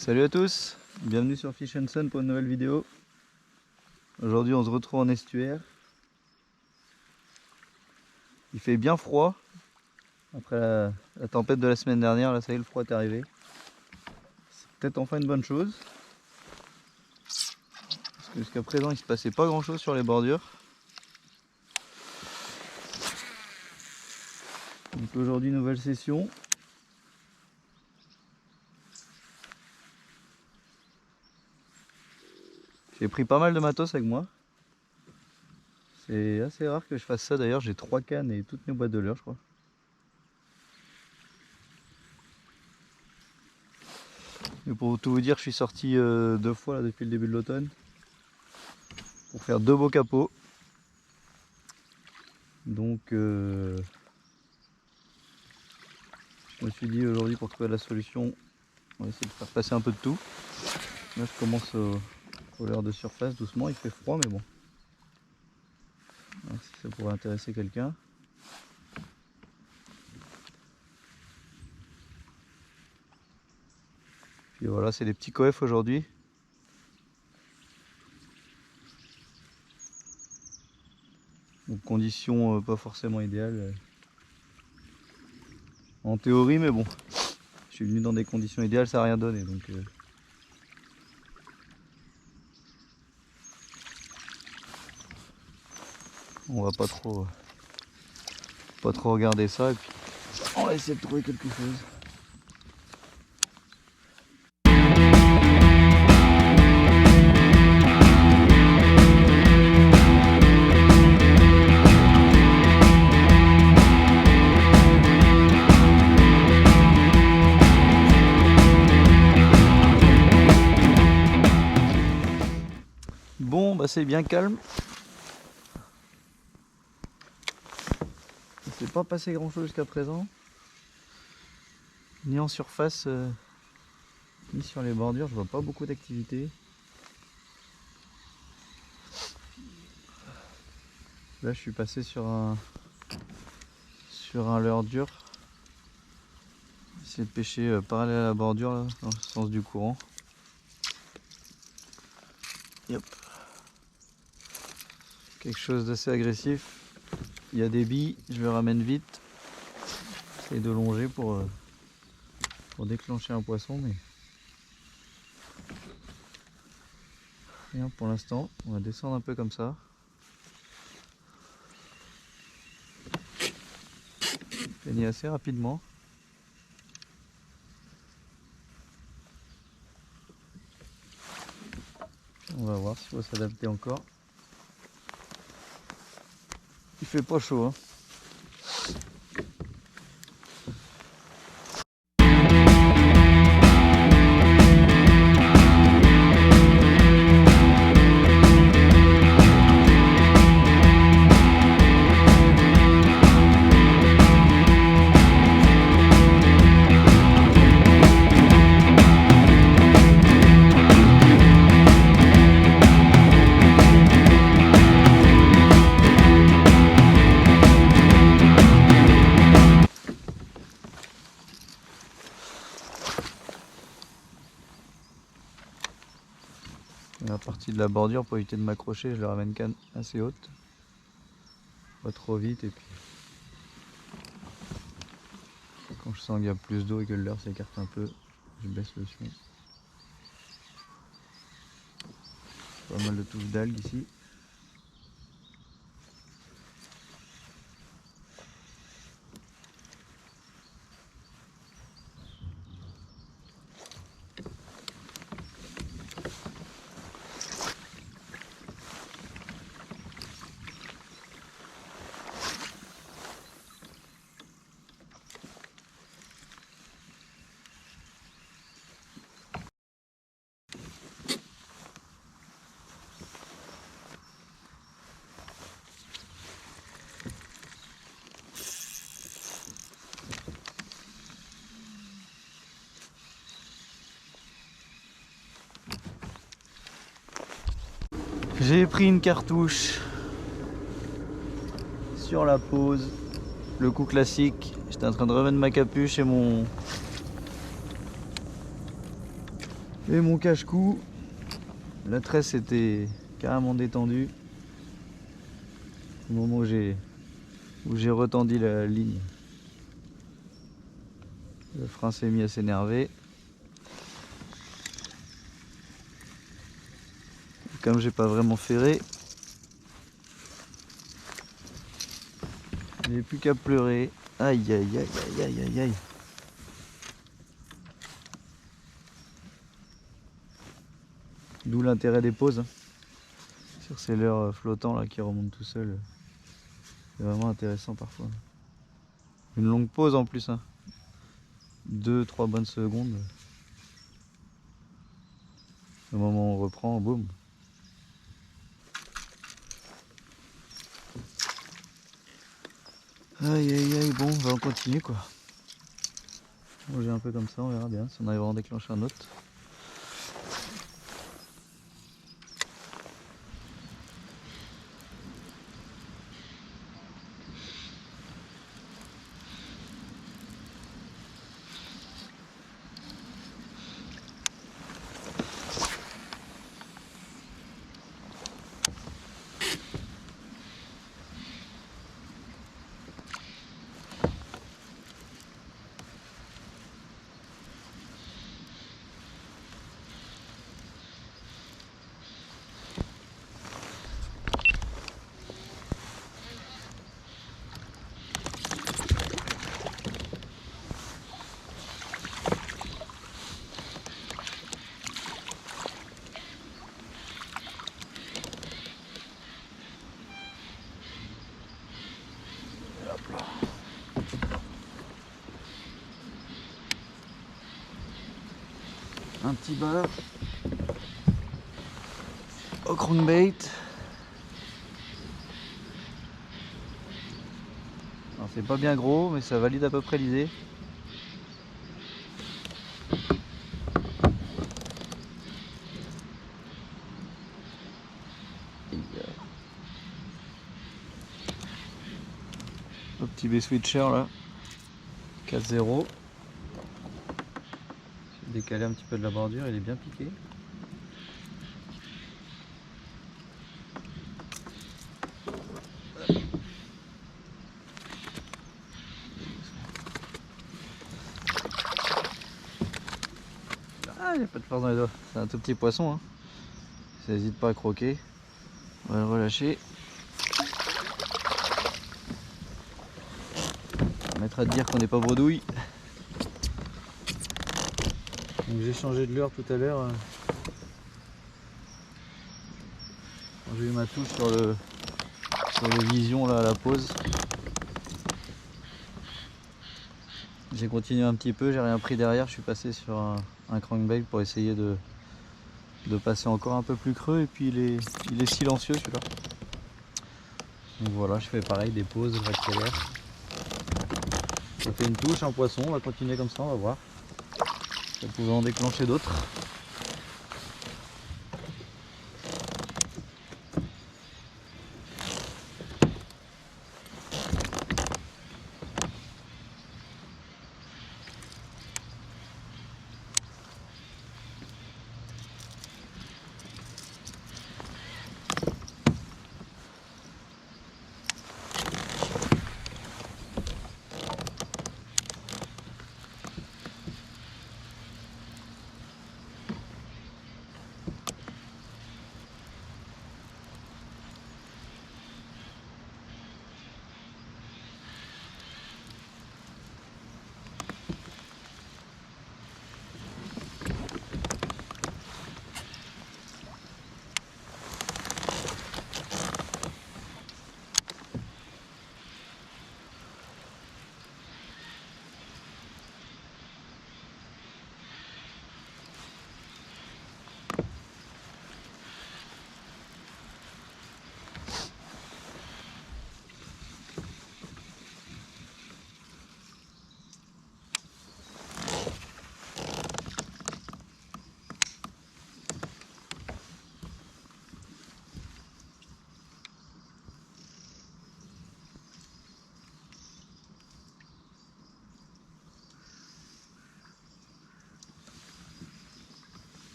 Salut à tous, bienvenue sur Fish & Sun pour une nouvelle vidéo. Aujourd'hui on se retrouve en estuaire. Il fait bien froid. Après la tempête de la semaine dernière, là ça y est, le froid est arrivé. C'est peut-être enfin une bonne chose. Parce que jusqu'à présent il se passait pas grand chose sur les bordures. Donc aujourd'hui nouvelle session. J'ai pris pas mal de matos avec moi. C'est assez rare que je fasse ça d'ailleurs, j'ai 3 cannes et toutes mes boîtes de leurre je crois. Et pour tout vous dire, je suis sorti 2 fois là, depuis le début de l'automne pour faire 2 beaux capots. Donc je me suis dit aujourd'hui pour trouver la solution, on va essayer de faire passer un peu de tout. Là je commence au leurre de surface doucement, il fait froid mais bon. Alors, si ça pourrait intéresser quelqu'un. Puis voilà, c'est des petits coefs aujourd'hui. Donc conditions pas forcément idéales. En théorie mais bon. Je suis venu dans des conditions idéales, ça n'a rien donné donc. On va pas trop regarder ça et puis on va essayer de trouver quelque chose. Bon bah c'est bien calme. Il s'est pas passé grand chose jusqu'à présent. Ni en surface, ni sur les bordures, je vois pas beaucoup d'activité. Là je suis passé sur un leurre dur. Essayer de pêcher parallèle à la bordure là, dans le sens du courant. Yep. Quelque chose d'assez agressif. Il y a des billes, je le ramène vite. J'essaie de longer pour déclencher un poisson, mais rien pour l'instant. On va descendre un peu comme ça. Finit assez rapidement. On va voir s'il faut s'adapter encore. Il fait pas chaud, hein. La partie de la bordure, pour éviter de m'accrocher, je le ramène canne assez haute, pas trop vite, et puis quand je sens qu'il y a plus d'eau et que le leurre s'écarte un peu, je baisse le son. Pas mal de touffes d'algues ici. J'ai pris une cartouche sur la pause, le coup classique. J'étais en train de remettre ma capuche et mon Et mon cache-cou, la tresse était carrément détendue au moment où j'ai retendu la ligne. Le frein s'est mis à s'énerver. Comme j'ai pas vraiment ferré, j'ai plus qu'à pleurer. Aïe aïe aïe aïe aïe aïe aïe. D'où l'intérêt des pauses. Sur ces leurres flottants là qui remontent tout seul. C'est vraiment intéressant parfois. Une longue pause en plus. 2-3 bonnes secondes. Au moment où on reprend, boum. Aïe aïe aïe, bon, on va en continuer quoi. Bon, j'ai un peu comme ça, on verra bien si on arrive à en déclencher un autre. Un petit bas au crankbait. C'est pas bien gros, mais ça valide à peu près l'idée. Le petit B-switcher là, 4-0. J'ai décalé un petit peu de la bordure, il est bien piqué. Ah, il n'y a pas de force dans les doigts, c'est un tout petit poisson. Ça n'hésite pas à croquer. On va le relâcher. Ça permettra de dire qu'on n'est pas bredouille. J'ai changé de leurre tout à l'heure. Quand j'ai eu ma touche sur le vision là à la pause. J'ai continué un petit peu, j'ai rien pris derrière, je suis passé sur un crankbait pour essayer de passer encore un peu plus creux, et puis il est silencieux celui-là. Donc voilà, je fais pareil, des pauses, j'accélère. Ça fait une touche, un poisson, on va continuer comme ça, on va voir. Ça pouvait en déclencher d'autres.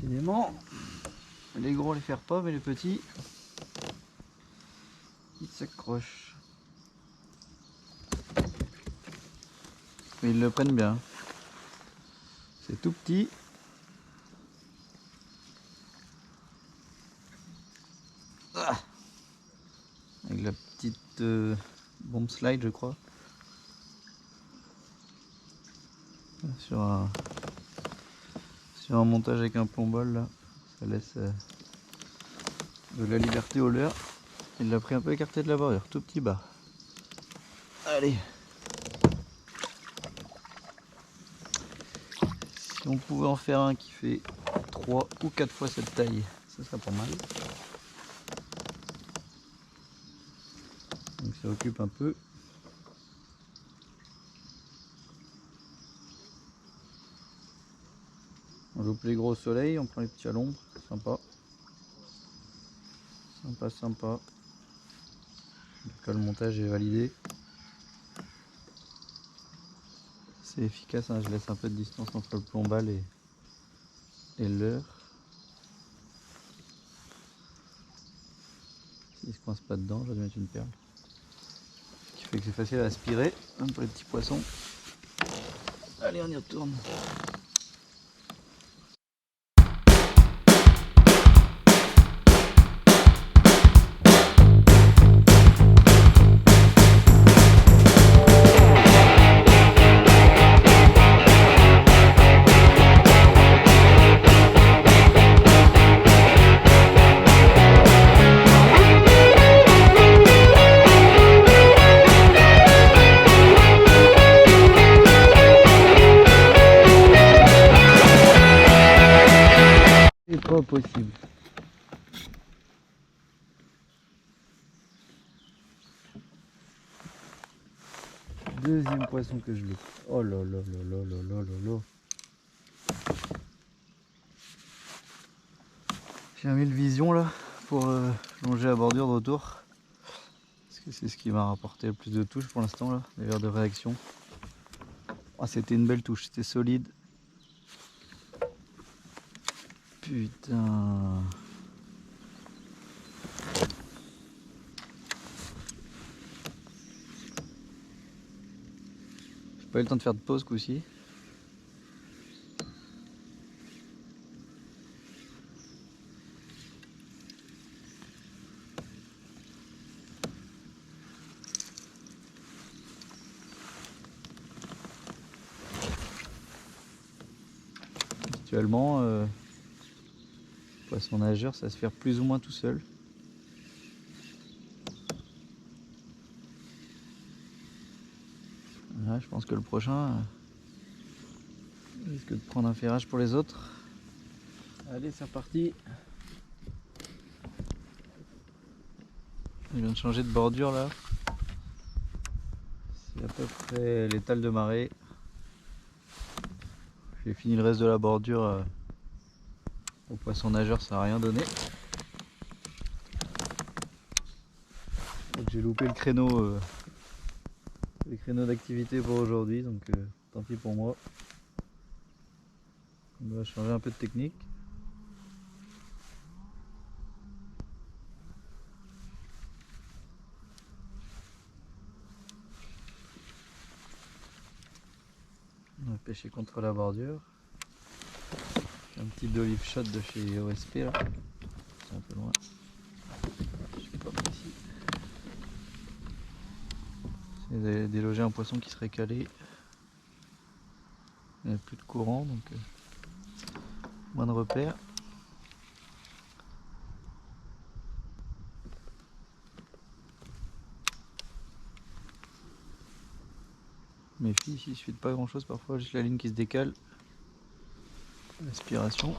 Décidément, les gros les faire pas, mais les petits, ils s'accrochent. Mais ils le prennent bien. C'est tout petit. Ah, avec la petite bombe slide, je crois. Sur un montage avec un plombol là, ça laisse de la liberté au leurre. Il l'a pris un peu écarté de la bordure, tout petit bas. Allez. Si on pouvait en faire un qui fait 3 ou 4 fois cette taille, ça serait pas mal. Donc ça occupe un peu. On loupe les gros au soleil, on prend les petits à l'ombre, sympa. Sympa, sympa. En tout cas, le montage est validé. C'est efficace, hein, je laisse un peu de distance entre le plombal et le leurre. S'il se coince pas dedans, je vais mettre une perle. Ce qui fait que c'est facile à aspirer, même pour les petits poissons. Allez, on y retourne. C'est pas possible. Deuxième poisson que je loupe. Oh là là là là là là là là. J'ai un mille vision là pour longer la bordure de retour. Parce que c'est ce qui m'a rapporté le plus de touches pour l'instant là, d'ailleurs de réaction. Oh, c'était une belle touche, c'était solide. Putain. J'ai pas eu le temps de faire de pause coup-ci. Actuellement, poisson nageur, ça va se faire plus ou moins tout seul. Là, je pense que le prochain risque de prendre un ferrage pour les autres. Allez, c'est reparti. Il vient de changer de bordure là. C'est à peu près l'étal de marée. J'ai fini le reste de la bordure. Au poisson nageur, ça n'a rien donné. J'ai loupé le créneau d'activité pour aujourd'hui, donc tant pis pour moi. On va changer un peu de technique. On va pêcher contre la bordure. Un petit d'olive shot de chez OSP là. C'est un peu loin. Je suis pas précis. C'est déloger un poisson qui serait calé. Il n'y a plus de courant, donc moins de repères. Méfie, ici il suffit de pas grand chose, parfois juste la ligne qui se décale. Aspiration.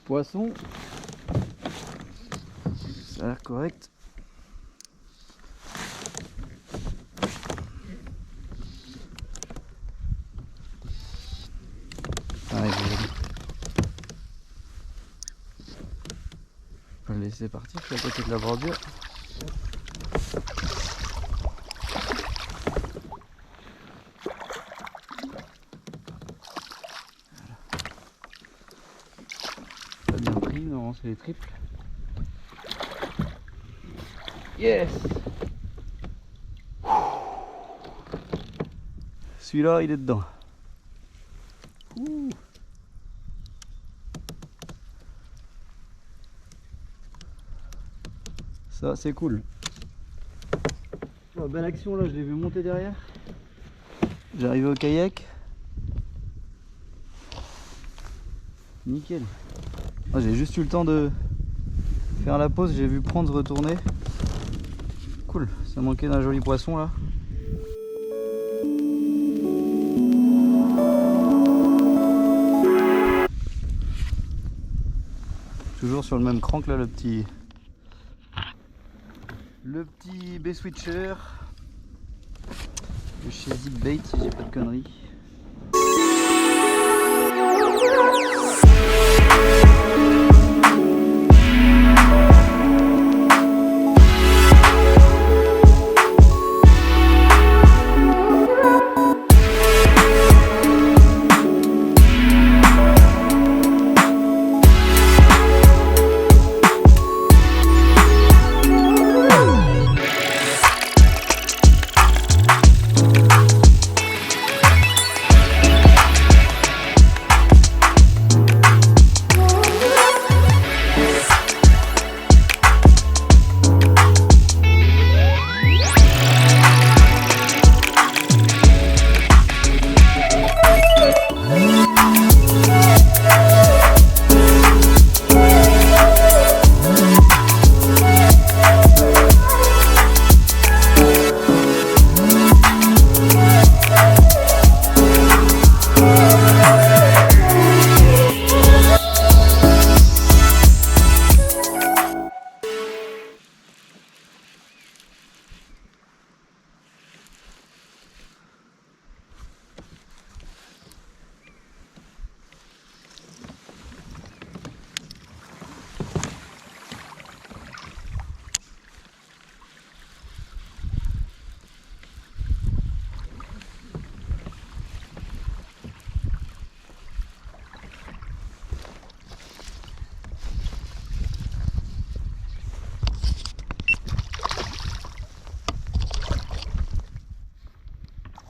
Poisson, ça a l'air correct. Allez, on va le laisser partir, je suis à côté de la bordure. Pas bien pris, non, c'est les triples. Yes! Celui-là, il est dedans. Ouh. Ça, c'est cool. Oh, belle action là, je l'ai vu monter derrière. J'arrive au kayak. Nickel. Oh, j'ai juste eu le temps de faire la pause, j'ai vu prendre, retourner. Cool, ça manquait d'un joli poisson là. Toujours sur le même crank là, le petit B-switcher de chez Zipbait, si j'ai pas de conneries.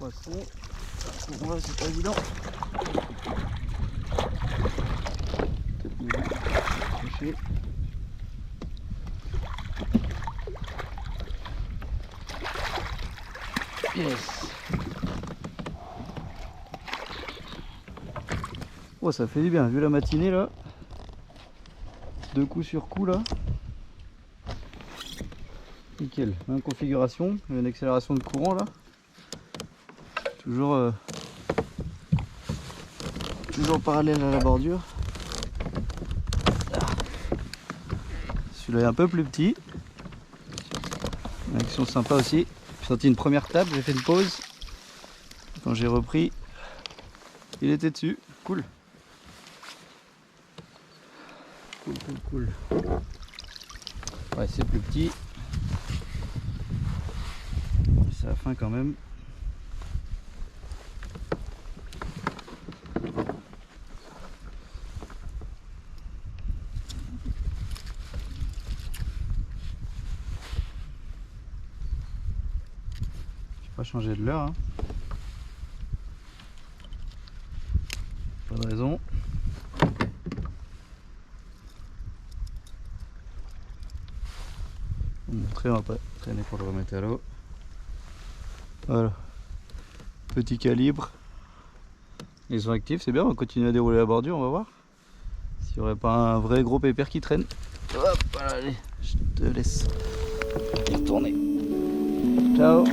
Poisson, ouais, c'est pas évident. Peut-être mieux toucher. Yes. Oh, ça fait du bien, vu la matinée là. 2 coups sur coup là. Nickel, même configuration, une accélération de courant là. Toujours parallèle à la bordure. Celui-là est un peu plus petit. Une action sympa aussi. J'ai sorti une première table, j'ai fait une pause. Quand j'ai repris, il était dessus. Cool. Cool. Ouais, c'est plus petit. Ça a faim quand même. Pas changer de l'heure, hein. Pas de raison. On va montrer, on va pas traîner pour le remettre à l'eau. Voilà, petit calibre. Ils sont actifs, c'est bien, on va continuer à dérouler la bordure, on va voir s'il n'y aurait pas un vrai gros pépère qui traîne. Hop, allez, je te laisse y retourner. Ciao.